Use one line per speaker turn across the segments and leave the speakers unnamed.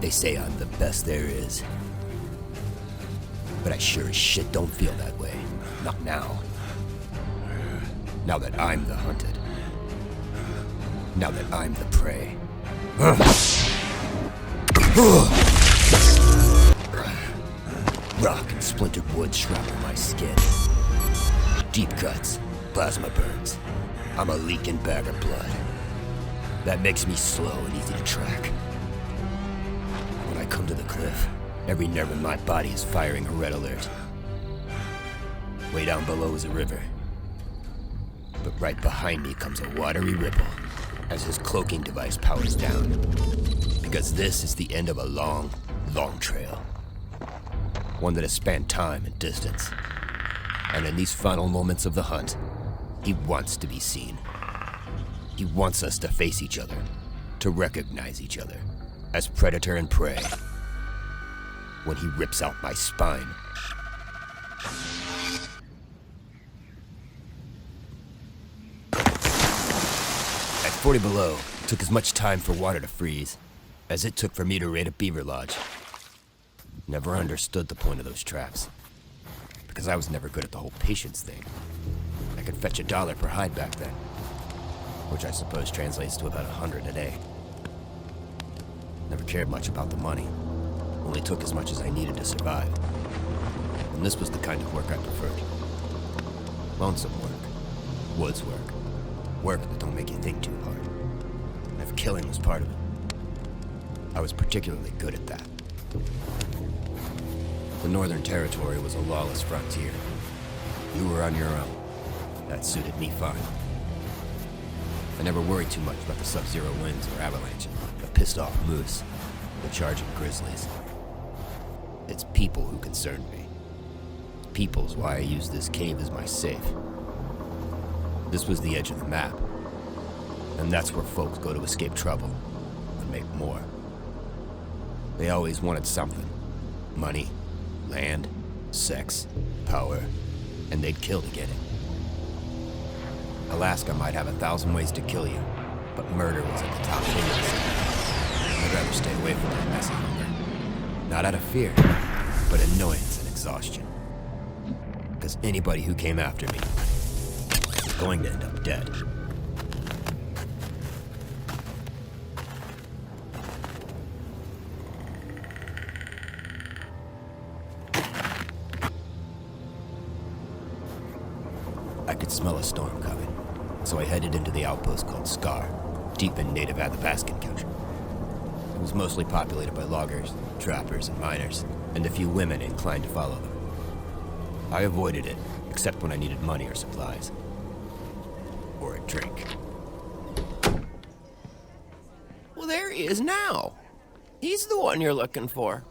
They say I'm the best there is. But I sure as shit don't feel that way. Not now. Now that I'm the hunted. Now that I'm the prey. Rock and splintered wood shrapnel my skin. Deep cuts, plasma burns. I'm a leaking bag of blood. That makes me slow and easy to track. When I come to the cliff, every nerve in my body is firing a red alert. Way down below is a river. But right behind me comes a watery ripple as his cloaking device powers down. Because this is the end of a long, long trail. One that has spanned time and distance. And in these final moments of the hunt, he wants to be seen. He wants us to face each other, to recognize each other as predator and prey. When he rips out my spine. At 40 below, it took as much time for water to freeze as it took for me to raid a beaver lodge. Never understood the point of those traps, because I was never good at the whole patience thing. I could fetch $1 per hide back then, which I suppose translates to about 100 a day. Never cared much about the money, only took as much as I needed to survive. And this was the kind of work I preferred. Lonesome work, woods work that don't make you think too hard. And if killing was part of it, I was particularly good at that. The Northern Territory was a lawless frontier. You were on your own. That suited me fine. I never worried too much about the sub-zero winds or avalanches, the pissed-off moose, the charging grizzlies. It's people who concern me. People's why I use this cave as my safe. This was the edge of the map, and that's where folks go to escape trouble and make more. They always wanted something. Money, land, sex, power, and they'd kill to get it. Alaska might have 1,000 ways to kill you, but murder was at the top of the list. I'd rather stay away from that messy hunger. Not out of fear, but annoyance and exhaustion. Because anybody who came after me was going to end up dead. I could smell a storm coming, so I headed into the outpost called Scar, deep in native Athabascan country. It was mostly populated by loggers, trappers, and miners, and a few women inclined to follow them. I avoided it, except when I needed money or supplies. Or a drink.
Well, there he is now. He's the one you're looking for.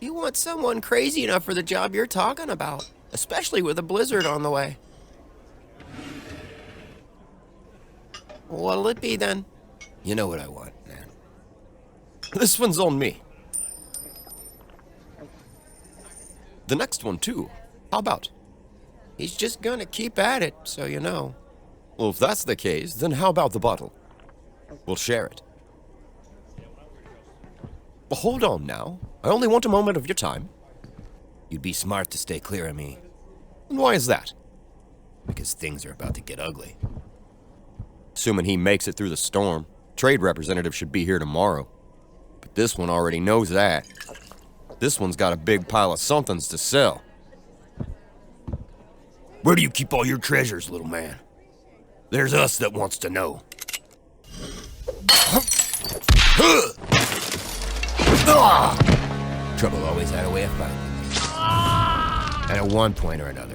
You want someone crazy enough for the job you're talking about, especially with a blizzard on the way. What'll it be then?
You know what I want, man.
This one's on me. The next one, too. How about?
He's just gonna keep at it, so you know.
Well, if that's the case, then how about the bottle? We'll share it. Well, hold on now. I only want a moment of your time.
You'd be smart to stay clear of me,
And why is that?
because things are about to get ugly.
Assuming he makes it through the storm, trade representative should be here tomorrow. But this one already knows that. This one's got a big pile of somethings to sell.
Where do you keep all your treasures, little man? There's us that wants to know. Trouble always had a way of finding me. And at one point or another,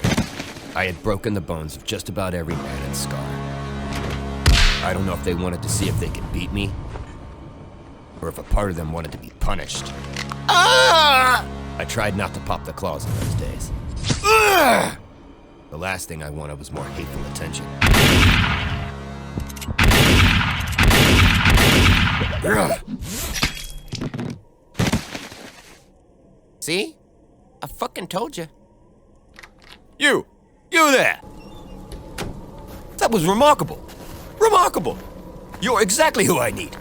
I had broken the bones of just about every man in Scar. I don't know if they wanted to see if they could beat me, or if a part of them wanted to be punished. I tried not to pop the claws in those days. The last thing I wanted was more hateful attention.
See? I fucking told you.
You there! That was remarkable. Remarkable! You're exactly who I need.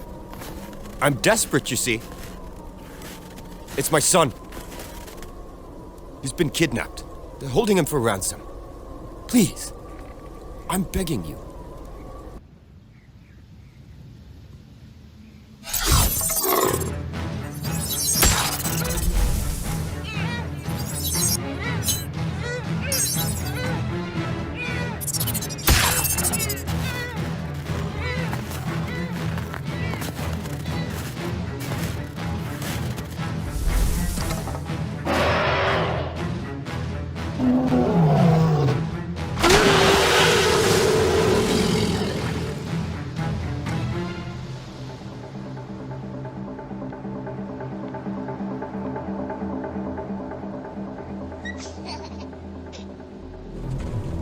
I'm desperate, you see. It's my son. He's been kidnapped. They're holding him for ransom. Please. I'm begging you.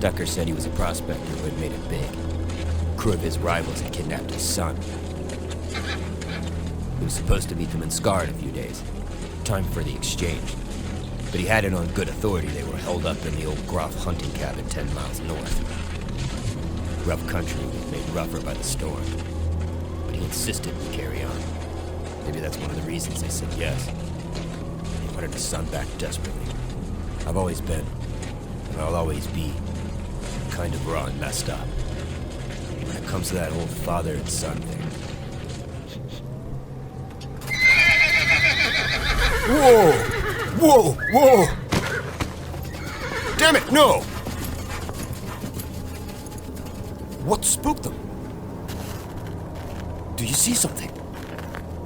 Tucker said he was a prospector who had made it big. A crew of his rivals had kidnapped his son. He was supposed to meet them in Scar in a few days. Time for the exchange. But he had it on good authority they were held up in the old Groff hunting cabin 10 miles north. Rough country made rougher by the storm. But he insisted we carry on. Maybe that's one of the reasons they said yes. He wanted his son back desperately. I've always been, and I'll always be, kind of raw and messed up. When it comes to that old father and son thing.
Whoa! Whoa! Whoa! Damn it, no! What spooked them? Do you see something?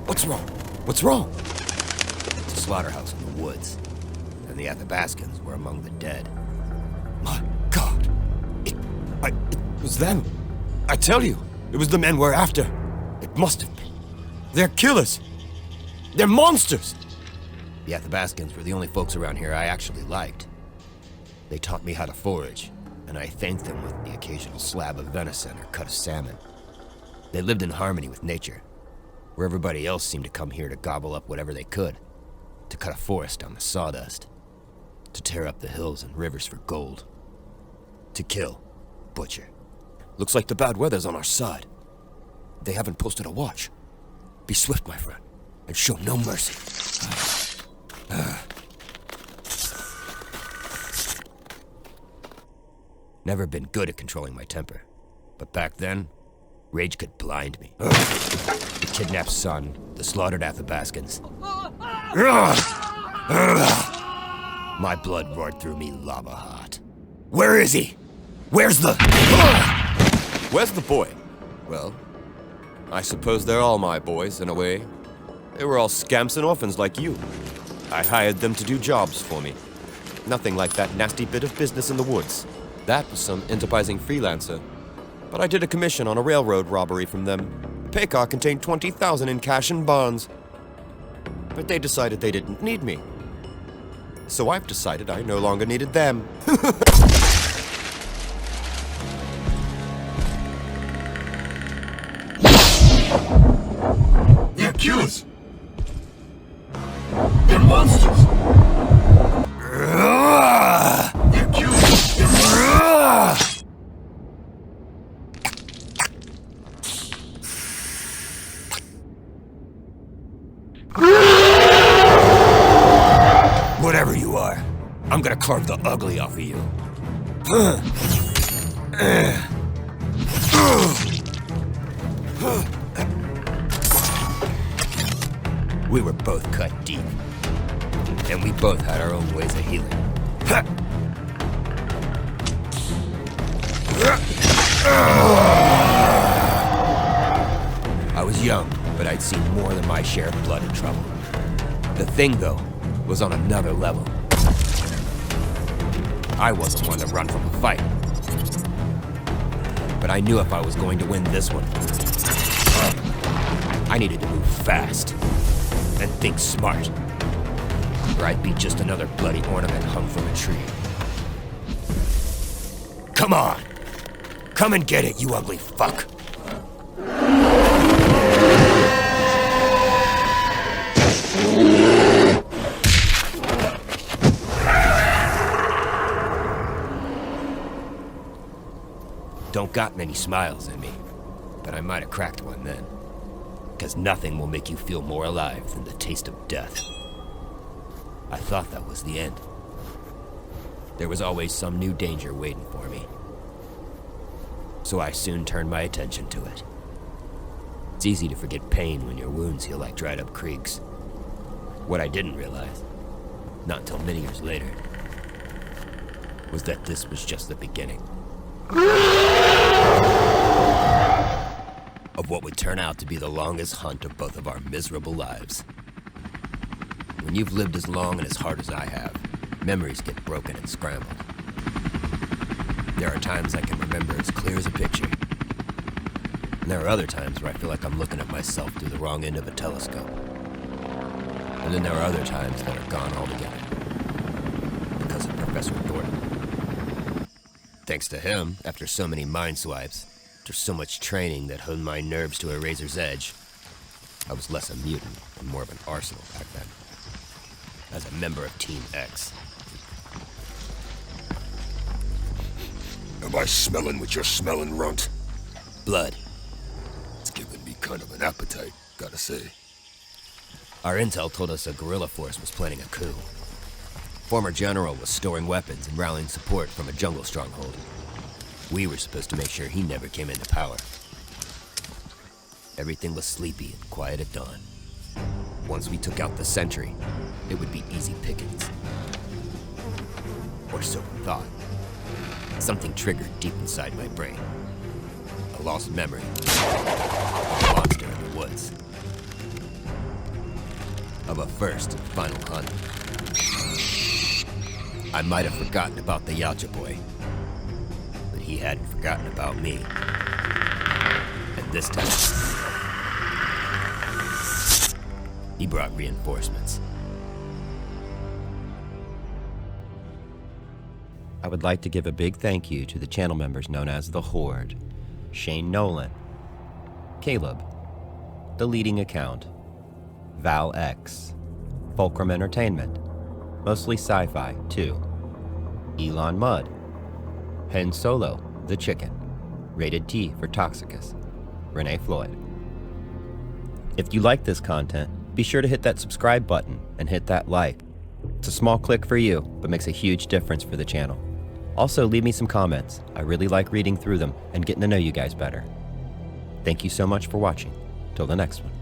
What's wrong? What's wrong?
It's a slaughterhouse in the woods, and the Athabascans were among the dead.
My God! It was them. I tell you, it was the men we're after. It must have been. They're killers. They're monsters.
The Athabascans were the only folks around here I actually liked. They taught me how to forage, and I thanked them with the occasional slab of venison or cut of salmon. They lived in harmony with nature, where everybody else seemed to come here to gobble up whatever they could, to cut a forest on the sawdust, to tear up the hills and rivers for gold, to kill, butcher.
Looks like the bad weather's on our side. They haven't posted a watch. Be swift, my friend, and show no mercy.
Never been good at controlling my temper, but back then, rage could blind me. The kidnapped son, the slaughtered Athabascans. My blood roared through me lava hot.
Where is he? Where's the... Where's the boy? Well, I suppose they're all my boys, in a way. They were all scamps and orphans like you. I hired them to do jobs for me. Nothing like that nasty bit of business in the woods. That was some enterprising freelancer. But I did a commission on a railroad robbery from them. The pay car contained $20,000 in cash and bonds. But they decided they didn't need me. So I've decided I no longer needed them.
They're killers! They're monsters! They're killers! They're monsters!
Whatever you are, I'm gonna carve the ugly off of you. We were both cut deep, and we both had our own ways of healing. I was young, but I'd seen more than my share of blood and trouble. The thing, though, was on another level. I wasn't one to run from a fight. But I knew if I was going to win this one, I needed to move fast and think smart, or I'd be just another bloody ornament hung from a tree. Come on! Come and get it, you ugly fuck! Don't got many smiles in me, but I might have cracked one then. Because nothing will make you feel more alive than the taste of death. I thought that was the end. There was always some new danger waiting for me. So I soon turned my attention to it. It's easy to forget pain when your wounds heal like dried up creeks. What I didn't realize, not until many years later, was that this was just the beginning of what would turn out to be the longest hunt of both of our miserable lives. When you've lived as long and as hard as I have, memories get broken and scrambled. There are times I can remember as clear as a picture. And there are other times where I feel like I'm looking at myself through the wrong end of a telescope. And then there are other times that are gone altogether. Because of Professor Thornton. Thanks to him, after so many mind swipes, after so much training that honed my nerves to a razor's edge, I was less a mutant and more of an arsenal back then. As a member of Team X.
Am I smelling what you're smelling, Runt?
Blood.
It's giving me kind of an appetite, gotta say.
Our intel told us a guerrilla force was planning a coup. Former general was storing weapons and rallying support from a jungle stronghold. We were supposed to make sure he never came into power. Everything was sleepy and quiet at dawn. Once we took out the sentry, it would be easy pickings. Or so we thought. Something triggered deep inside my brain. A lost memory. A monster in the woods. Of a first and final hunt. I might have forgotten about the Yacha boy, but he hadn't forgotten about me. And this time, he brought reinforcements. I would like to give a big thank you to the channel members known as The Horde, Shane Nolan, Caleb, The Leading Account, Val X, Fulcrum Entertainment, Mostly Sci-Fi 2, Elon Mudd, Hen Solo, The Chicken, Rated T for Toxicus, Renee Floyd. If you like this content, be sure to hit that subscribe button and hit that like. It's a small click for you, but makes a huge difference for the channel. Also, leave me some comments. I really like reading through them and getting to know you guys better. Thank you so much for watching. Till the next one.